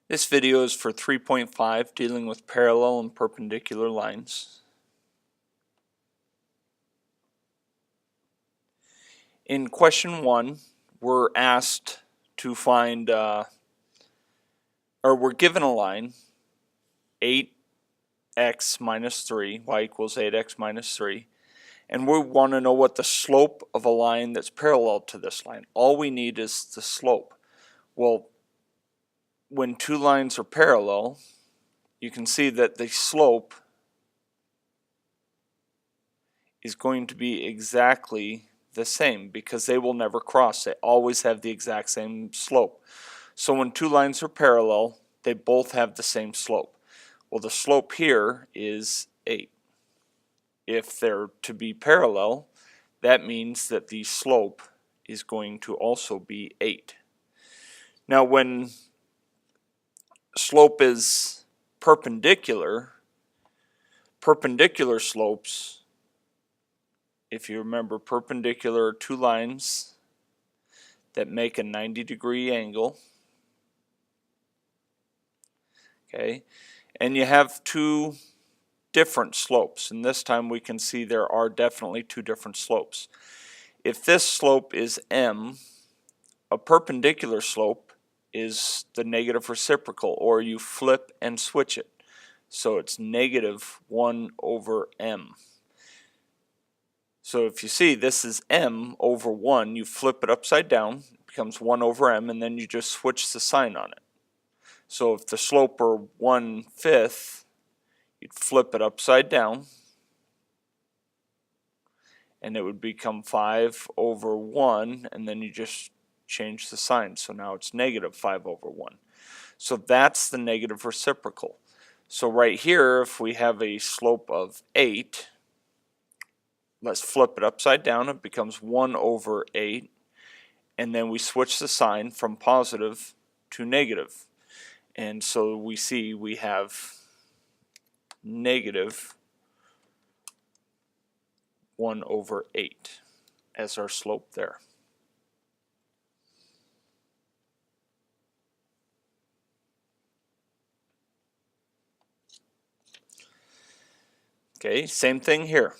This video is for 3.5, dealing with parallel and perpendicular lines. In question 1, we're asked to find, or we're given a line, 8x minus 3, y equals 8x minus 3, and we want to know what the slope of a line that's parallel to this line. All we need is the slope. Well, when two lines are parallel, you can see that the slope is going to be exactly the same because they will never cross. They always have the exact same slope. So when two lines are parallel, they both have the same slope. Well, the slope here is 8. If they're to be parallel, that means that the slope is going to also be 8. Now when slope is perpendicular slopes, if you remember, perpendicular are two lines that make a 90-degree angle. Okay, and you have two different slopes, and this time we can see there are definitely two different slopes. If this slope is m, a perpendicular slope is the negative reciprocal, or you flip and switch it. So it's negative 1 over m. So if you see this is m over 1, you flip it upside down, it becomes 1 over m, and then you just switch the sign on it. So if the slope were 1/5, you'd flip it upside down, and it would become 5 over 1, and then you just change the sign. So now it's negative 5 over 1. So that's the negative reciprocal. So right here, if we have a slope of 8, let's flip it upside down, it becomes 1 over 8, and then we switch the sign from positive to negative. And so we see we have negative 1 over 8 as our slope there. Okay, same thing here.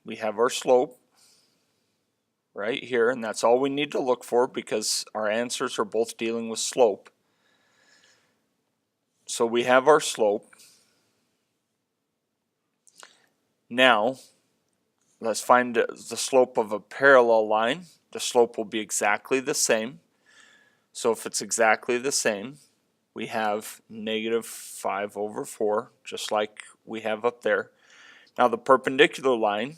We have our slope right here, and that's all we need to look for because our answers are both dealing with slope. So we have our slope. Now, let's find the slope of a parallel line. The slope will be exactly the same. So if it's exactly the same, we have negative 5 over 4, just like we have up there. Now the perpendicular line,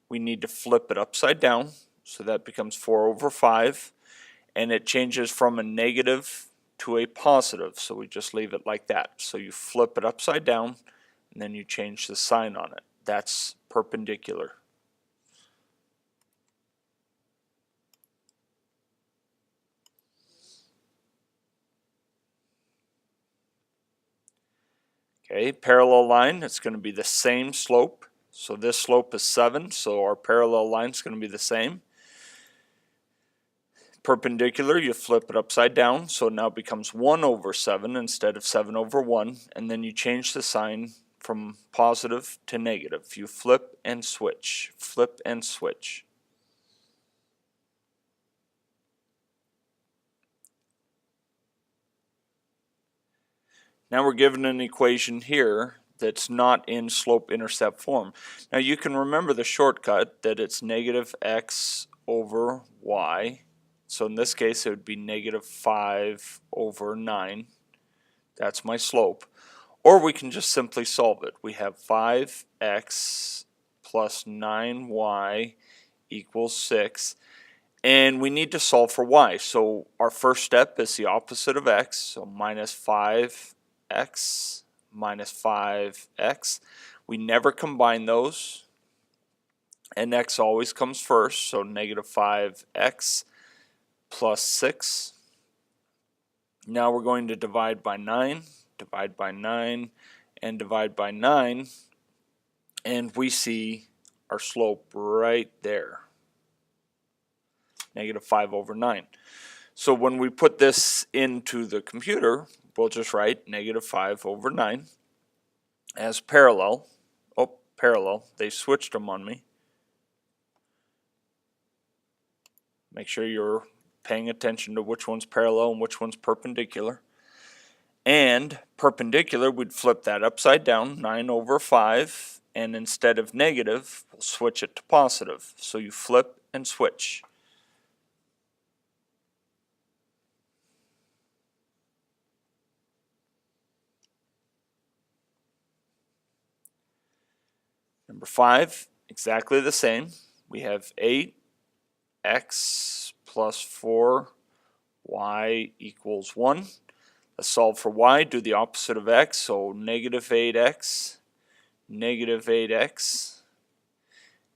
we need to flip it upside down, so that becomes 4 over 5, and it changes from a negative to a positive, so we just leave it like that. So you flip it upside down, and then you change the sign on it. That's perpendicular. Okay, parallel line, it's going to be the same slope. So this slope is 7, so our parallel line is going to be the same. Perpendicular, you flip it upside down, so it now becomes 1 over 7 instead of 7 over 1, and then you change the sign from positive to negative. You flip and switch, flip and switch. Now we're given an equation here that's not in slope-intercept form. Now you can remember the shortcut that it's negative x over y. So in this case it would be negative 5 over 9. That's my slope. Or we can just simply solve it. We have 5x plus 9y equals 6. And we need to solve for y. So our first step is the opposite of x. So minus 5x minus 5x. We never combine those. And x always comes first. So negative 5x plus 6. Now we're going to divide by 9, and divide by 9, and we see our slope right there, negative 5 over 9. So when we put this into the computer, we'll just write negative 5 over 9 as parallel. Oh, parallel. They switched them on me. Make sure you're paying attention to which one's parallel and which one's perpendicular. And perpendicular, we'd flip that upside down, 9 over 5, and instead of negative, we'll switch it to positive. So you flip and switch. Number 5, exactly the same. We have 8x plus 4y equals 1. Let's solve for y, do the opposite of x, so negative 8x,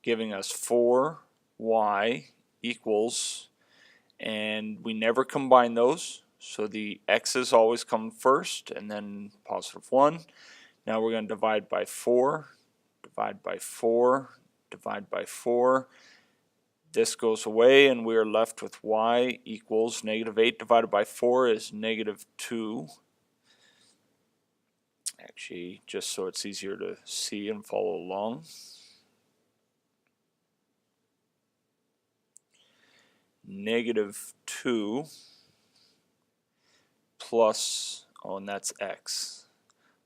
giving us 4y equals, and we never combine those, so the x's always come first, and then positive 1. Now we're going to divide by 4, divide by 4, divide by 4. This goes away, and we are left with y equals negative 8 divided by 4 is negative 2. Actually, just so it's easier to see and follow along. Negative 2 plus, oh, and that's x,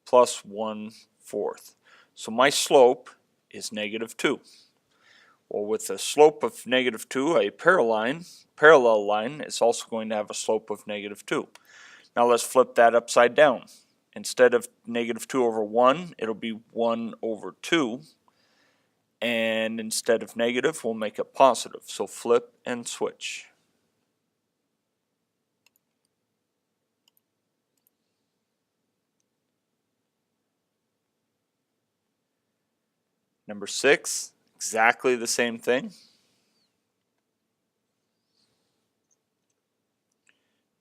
plus 1/4. So my slope is negative 2. Well, with a slope of negative 2, a parallel line is also going to have a slope of negative 2. Now let's flip that upside down. Instead of negative 2 over 1, it'll be 1 over 2. And instead of negative, we'll make it positive. So flip and switch. Number 6, exactly the same thing.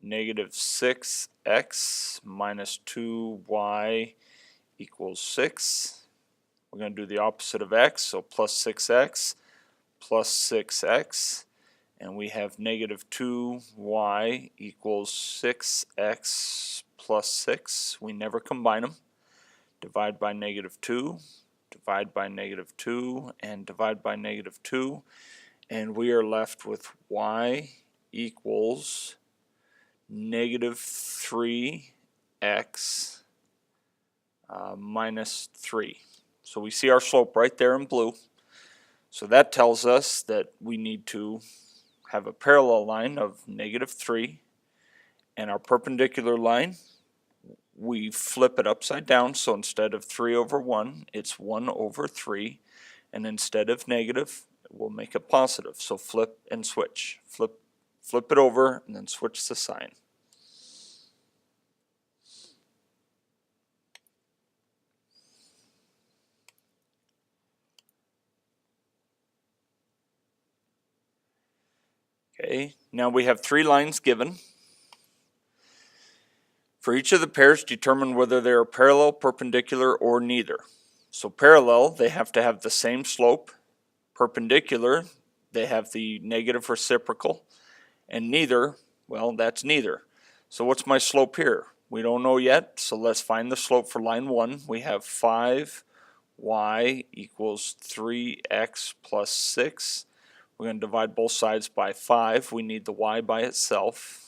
Negative 6x minus 2y equals 6. We're going to do the opposite of x, so plus 6x plus 6x. And we have negative 2y equals 6x plus 6. We never combine them. Divide by negative 2, divide by negative 2, and divide by negative 2. And we are left with y equals negative 3x minus 3. So we see our slope right there in blue. So that tells us that we need to have a parallel line of negative 3, and our perpendicular line, we flip it upside down, so instead of 3 over 1, it's 1 over 3, and instead of negative, we'll make it positive. So flip and switch. Flip it over, and then switch the sign. Okay, now we have 3 lines given. For each of the pairs, determine whether they are parallel, perpendicular, or neither. So parallel, they have to have the same slope. Perpendicular, they have the negative reciprocal. And neither, well, that's neither. So what's my slope here? We don't know yet, so let's find the slope for line 1. We have 5y equals 3x plus 6. We're going to divide both sides by 5. We need the y by itself.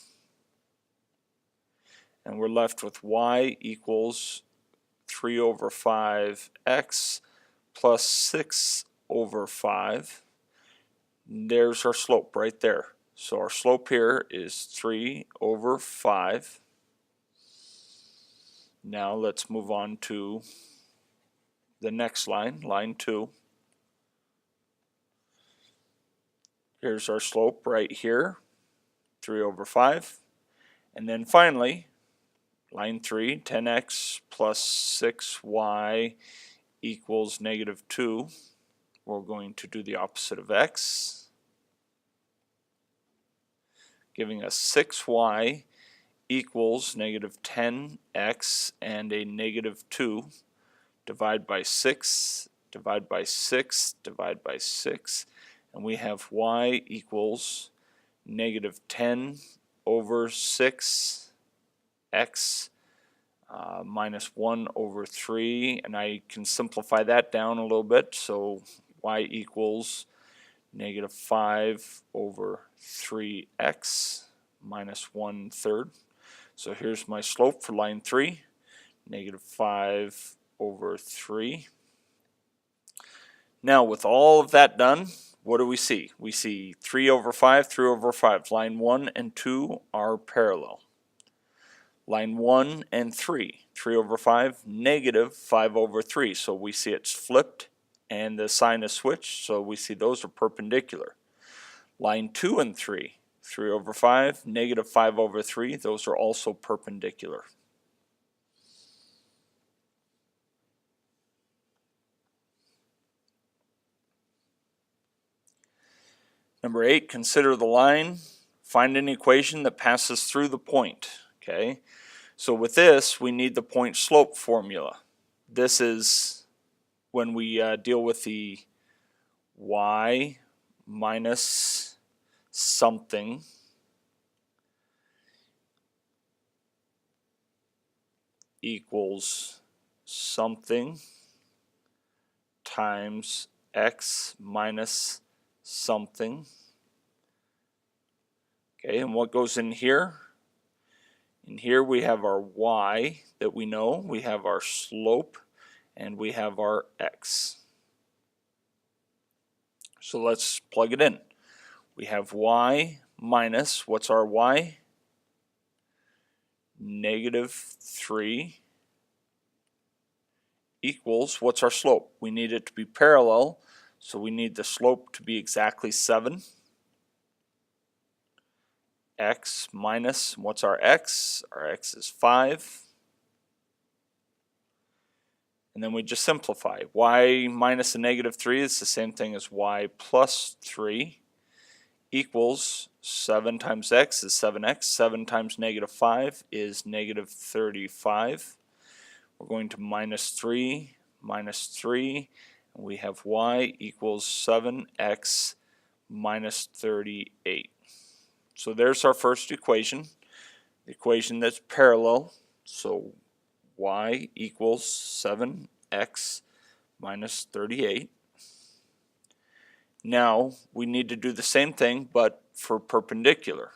And we're left with y equals 3 over 5x plus 6 over 5. There's our slope right there. So our slope here is 3 over 5. Now let's move on to the next line, line 2. Here's our slope right here, 3 over 5. And then finally, line 3, 10x plus 6y equals negative 2. We're going to do the opposite of x, giving us 6y equals negative 10x and a negative 2. Divide by 6, divide by 6, divide by 6, and we have y equals negative 10 over 6x minus 1 over 3, and I can simplify that down a little bit, so y equals negative 5 over 3x minus 1/3. So here's my slope for line 3, negative 5 over 3. Now with all of that done, what do we see? We see 3 over 5, 3 over 5. Line 1 and 2 are parallel. Line 1 and 3, 3 over 5, negative 5 over 3. So we see it's flipped and the sign is switched, so we see those are perpendicular. Line 2 and 3, 3 over 5, negative 5 over 3, those are also perpendicular. Number 8, consider the line. Find an equation that passes through the point. Okay, so with this, we need the point slope formula. This is when we deal with the y minus something equals something times x minus something. Okay, and what goes in here? In here we have our y that we know, we have our slope, and we have our x. So let's plug it in. We have y minus, what's our y? Negative 3 equals, what's our slope? We need it to be parallel, so we need the slope to be exactly 7. X minus, what's our x? Our x is 5. And then we just simplify. Y minus a negative 3 is the same thing as y plus 3 equals 7 times x is 7x. 7 times negative 5 is negative 35. We're going to minus 3, and we have y equals 7x minus 38. So there's our first equation, the equation that's parallel. So y equals 7x minus 38. Now we need to do the same thing but for perpendicular.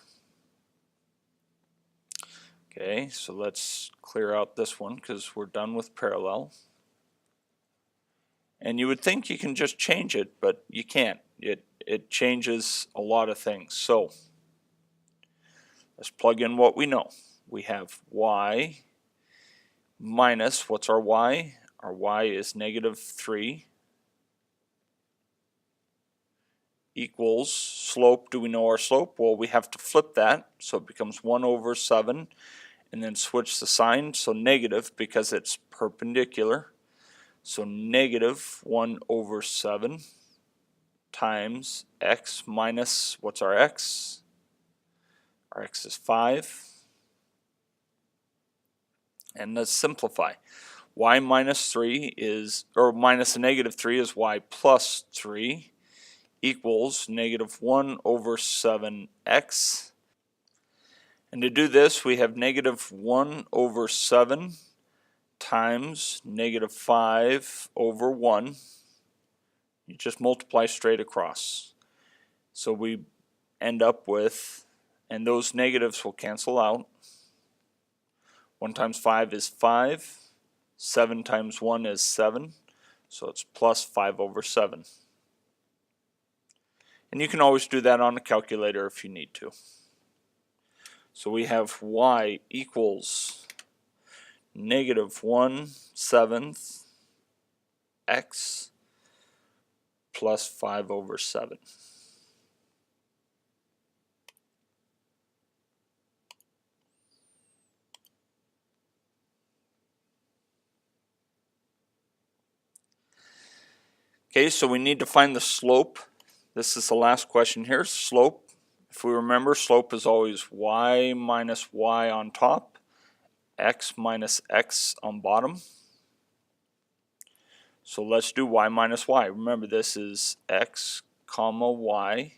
Okay, so let's clear out this one because we're done with parallel. And you would think you can just change it, but you can't. It changes a lot of things. So let's plug in what we know. We have y minus, what's our y? Our y is negative 3 equals slope. Do we know our slope? Well, we have to flip that, so it becomes 1 over 7, and then switch the sign, so negative because it's perpendicular. So negative 1 over 7 times x minus, what's our x? Our x is 5. And let's simplify. Y minus 3 is, or minus a negative 3 is y plus 3 equals negative 1 over 7x. And to do this, we have negative 1 over 7 times negative 5 over 1. You just multiply straight across. So we end up with, and those negatives will cancel out. 1 times 5 is 5. 7 times 1 is 7. So it's plus 5 over 7. And you can always do that on a calculator if you need to. So we have y equals negative 1/7 x plus 5 over 7. Okay, so we need to find the slope. This is the last question here. Slope. If we remember, slope is always y minus y on top, x minus x on bottom. So let's do y minus y. Remember, this is x comma y.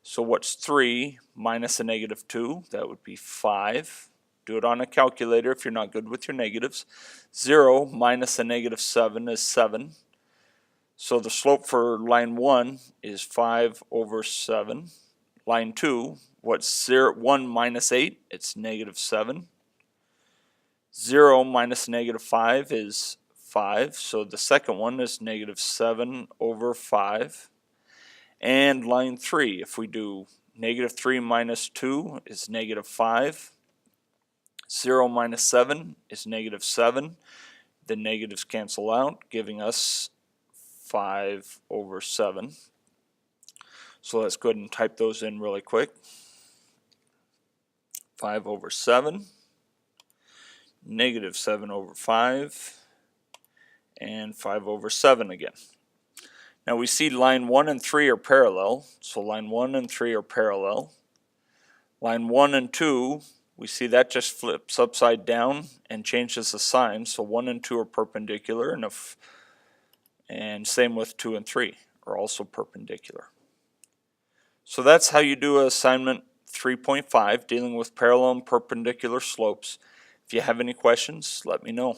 So what's 3 minus a negative 2? That would be 5. Do it on a calculator if you're not good with your negatives. 0 minus a negative 7 is 7. So the slope for line 1 is 5 over 7. Line 2, what's 1 minus 8? It's negative 7. 0 minus negative 5 is 5. So the second one is negative 7 over 5. And line 3, if we do negative 3 minus 2 is negative 5. 0 minus 7 is negative 7. The negatives cancel out, giving us 5 over 7. So let's go ahead and type those in really quick. 5 over 7, negative 7 over 5, and 5 over 7 again. Now we see line 1 and 3 are parallel, so line 1 and 3 are parallel. Line 1 and 2, we see that just flips upside down and changes the sign, so 1 and 2 are perpendicular, and same with 2 and 3 are also perpendicular. So that's how you do assignment 3.5, dealing with parallel and perpendicular slopes. If you have any questions, let me know.